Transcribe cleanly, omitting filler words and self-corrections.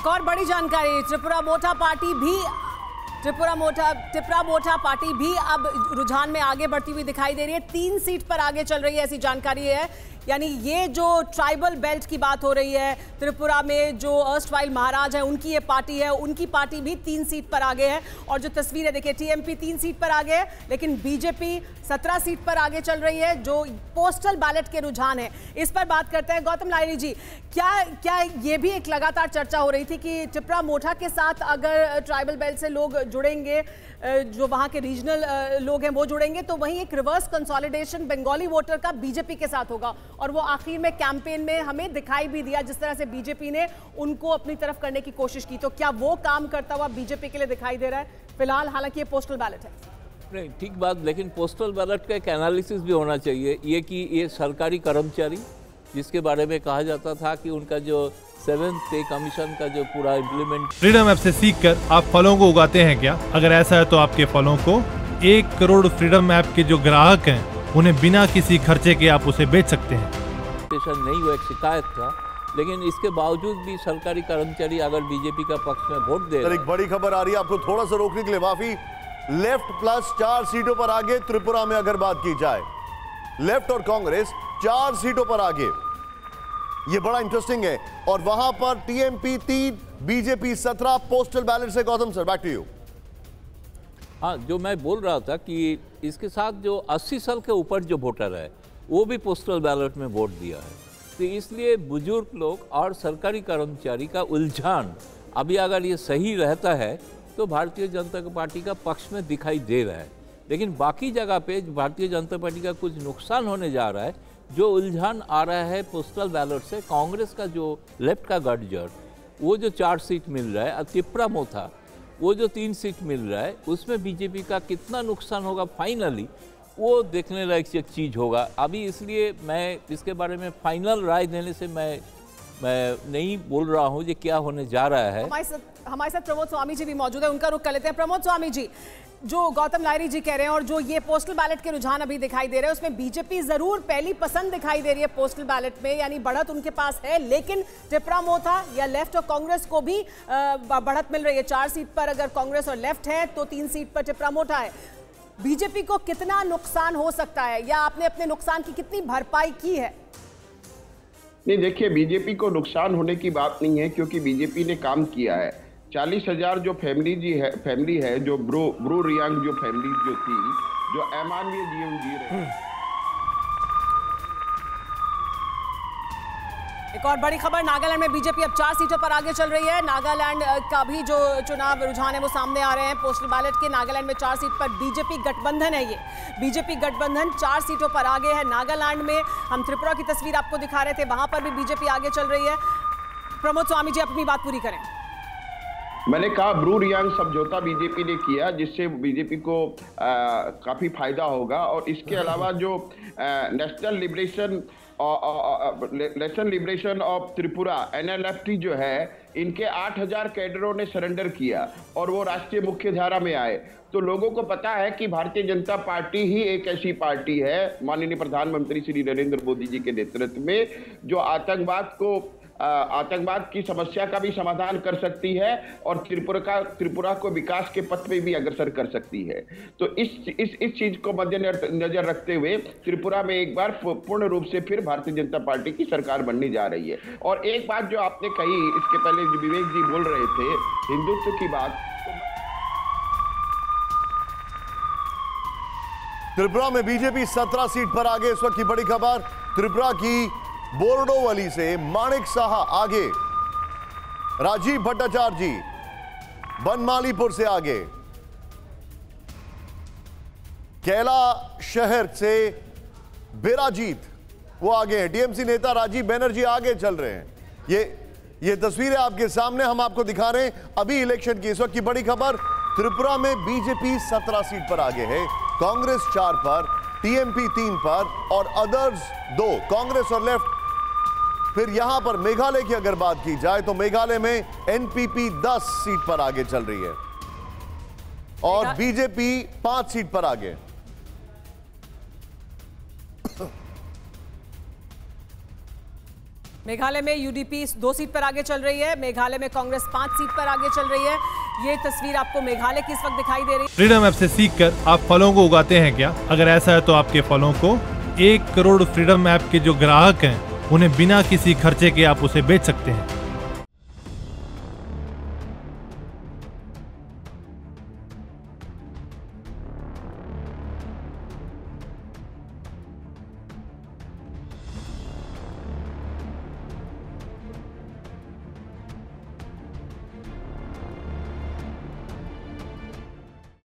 एक और बड़ी जानकारी, त्रिपुरा मोटा पार्टी भी अब रुझान में आगे बढ़ती हुई दिखाई दे रही है। 3 सीट पर आगे चल रही है, ऐसी जानकारी है। यानी ये जो ट्राइबल बेल्ट की बात हो रही है, त्रिपुरा में जो अर्स्टवाइल महाराज है उनकी ये पार्टी है, उनकी पार्टी भी 3 सीट पर आगे है। और जो तस्वीर है देखिए, टीएमपी 3 सीट पर आगे है, लेकिन बीजेपी 17 सीट पर आगे चल रही है, जो पोस्टल बैलेट के रुझान है। इस पर बात करते हैं। गौतम लाहिड़ी जी, क्या ये भी एक लगातार चर्चा हो रही थी कि त्रिपुरा मोटा के साथ अगर ट्राइबल बेल्ट से लोग जुड़ेंगे, जो वहां के रीजनल लोग हैं वो जुड़ेंगे, तो वहीं एक रिवर्स कंसोलिडेशन बंगाली वोटर का बीजेपी के साथ होगा। और वो आखिर में कैंपेन में हमें दिखाई भी दिया, जिस तरह से बीजेपी ने उनको अपनी तरफ करने की कोशिश की। तो क्या वो काम करता हुआ बीजेपी के लिए दिखाई दे रहा है फिलहाल? हालांकि ये पोस्टल बैलेट है। नहीं, ठीक बात, लेकिन पोस्टल बैलेट का एक एनालिसिस भी होना चाहिए। ये कि ये सरकारी कर्मचारी, जिसके बारे में कहा जाता था कि उनका जो 7th पे कमीशन का जो पूरा इम्प्लीमेंट। फ्रीडम ऐप से सीखकर आप फलों को उगाते हैं क्या? अगर ऐसा है तो आपके फलों को 1 करोड़ फ्रीडम ऐप के जो ग्राहक हैं उन्हें बिना किसी खर्चे के आप उसे बेच सकते हैं। नहीं, वो एक शिकायत था, लेकिन इसके बावजूद भी सरकारी कर्मचारी अगर बीजेपी का पक्ष में वोट दे। एक बड़ी खबर आ रही है, आपको थोड़ा सा रोकने के लिए माफी। लेफ्ट प्लस 4 सीटों पर आगे त्रिपुरा में अगर बात की जाए, लेफ्ट और कांग्रेस 4 सीटों पर आगे, ये बड़ा इंटरेस्टिंग है। और वहां पर टीएमपी 3, बीजेपी 17, पोस्टल बैलेट से। Gautam sir, back to you. हाँ, जो मैं बोल रहा था कि इसके साथ जो 80 साल के ऊपर जो वोटर है वो भी पोस्टल बैलेट में वोट दिया है। तो इसलिए बुजुर्ग लोग और सरकारी कर्मचारी का उलझान अभी अगर ये सही रहता है तो भारतीय जनता पार्टी का पक्ष में दिखाई दे रहा है। लेकिन बाकी जगह पे भारतीय जनता पार्टी का कुछ नुकसान होने जा रहा है। जो उलझान आ रहा है पोस्टल बैलेट से, कांग्रेस का जो लेफ्ट का गठजोड़, वो जो 4 सीट मिल रहा है, और त्रिपुरा मोटा वो जो 3 सीट मिल रहा है, उसमें बीजेपी का कितना नुकसान होगा फाइनली, वो देखने लायक एक चीज़ होगा अभी। इसलिए मैं इसके बारे में फाइनल राय देने से मैं नहीं बोल रहा हूँ कि क्या होने जा रहा है। हमारे साथ प्रमोद स्वामी जी भी मौजूद है, उनका रुख कर लेते हैं। प्रमोद स्वामी जी, जो गौतम लाहिड़ी जी कह रहे हैं और जो ये पोस्टल बैलेट के रुझान अभी दिखाई दे रहे हैं, उसमें बीजेपी जरूर पहली पसंद दिखाई दे रही है पोस्टल बैलेट में, यानी बढ़त उनके पास है। लेकिन त्रिपुरा मोटा या लेफ्ट और कांग्रेस को भी बढ़त मिल रही है। 4 सीट पर अगर कांग्रेस और लेफ्ट है तो 3 सीट पर त्रिपुरा मोटा है। बीजेपी को कितना नुकसान हो सकता है, या आपने अपने नुकसान की कितनी भरपाई की है? नहीं, देखिए, बीजेपी को नुकसान होने की बात नहीं है, क्योंकि बीजेपी ने काम किया है। 40,000 जो फैमिली है जो ब्रू रियांग जो फैमिली जो थी, जो अमानवीय जीवन जी रहे हैं। एक और बड़ी खबर, नागालैंड में बीजेपी अब 4 सीटों पर आगे चल रही है। नागालैंड का भी जो चुनाव रुझान है वो सामने आ रहे हैं पोस्टल बैलेट के। नागालैंड में 4 सीट पर बीजेपी गठबंधन है। ये बीजेपी गठबंधन 4 सीटों पर आगे है नागालैंड में। हम त्रिपुरा की तस्वीर आपको दिखा रहे थे, वहां पर भी बीजेपी आगे चल रही है। प्रमोद स्वामी जी, अपनी बात पूरी करें। मैंने कहा ब्रू रियांग समझौता बीजेपी ने किया, जिससे बीजेपी को काफी फायदा होगा। और इसके अलावा जो national liberation of Tripura NLFT जो है, इनके 8,000 कैडरों ने सरेंडर किया और वो राष्ट्रीय मुख्य धारा में आए। तो लोगों को पता है कि भारतीय जनता पार्टी ही एक ऐसी पार्टी है, माननीय प्रधानमंत्री श्री नरेंद्र मोदी जी के नेतृत्व में, जो आतंकवाद की समस्या का भी समाधान कर सकती है और त्रिपुरा को विकास के पथ पे भी अग्रसर कर सकती है। तो इस चीज को मद्देनजर रखते हुए त्रिपुरा में एक बार पूर्ण रूप से फिर भारतीय जनता पार्टी की सरकार बनने जा रही है। और एक बात जो आपने कही, इसके पहले जो विवेक जी बोल रहे थे हिंदुत्व की बात, त्रिपुरा में बीजेपी 17 सीट पर आगे। इस वक्त की बड़ी खबर, त्रिपुरा की बोर्डोवली से माणिक साहा आगे, राजीव भट्टाचार्य जी बनमालीपुर से आगे, कैला शहर से बेराजीत वो आगे हैं। टीएमसी नेता राजीव बैनर्जी आगे चल रहे हैं। ये तस्वीरें आपके सामने हम आपको दिखा रहे हैं अभी इलेक्शन की। इस वक्त की बड़ी खबर, त्रिपुरा में बीजेपी 17 सीट पर आगे है, कांग्रेस 4 पर, टीएमपी 3 पर और अदर्स 2, कांग्रेस और लेफ्ट। फिर यहां पर मेघालय की अगर बात की जाए तो मेघालय में एनपीपी 10 सीट पर आगे चल रही है और बीजेपी 5 सीट पर आगे। मेघालय में यूडीपी 2 सीट पर आगे चल रही है। मेघालय में कांग्रेस 5 सीट पर आगे चल रही है। ये तस्वीर आपको मेघालय की इस वक्त दिखाई दे रही है। फ्रीडम ऐप से सीखकर आप फलों को उगाते हैं क्या? अगर ऐसा है तो आपके फलों को 1 करोड़ फ्रीडम ऐप के जो ग्राहक हैं उन्हें बिना किसी खर्चे के आप उसे बेच सकते हैं।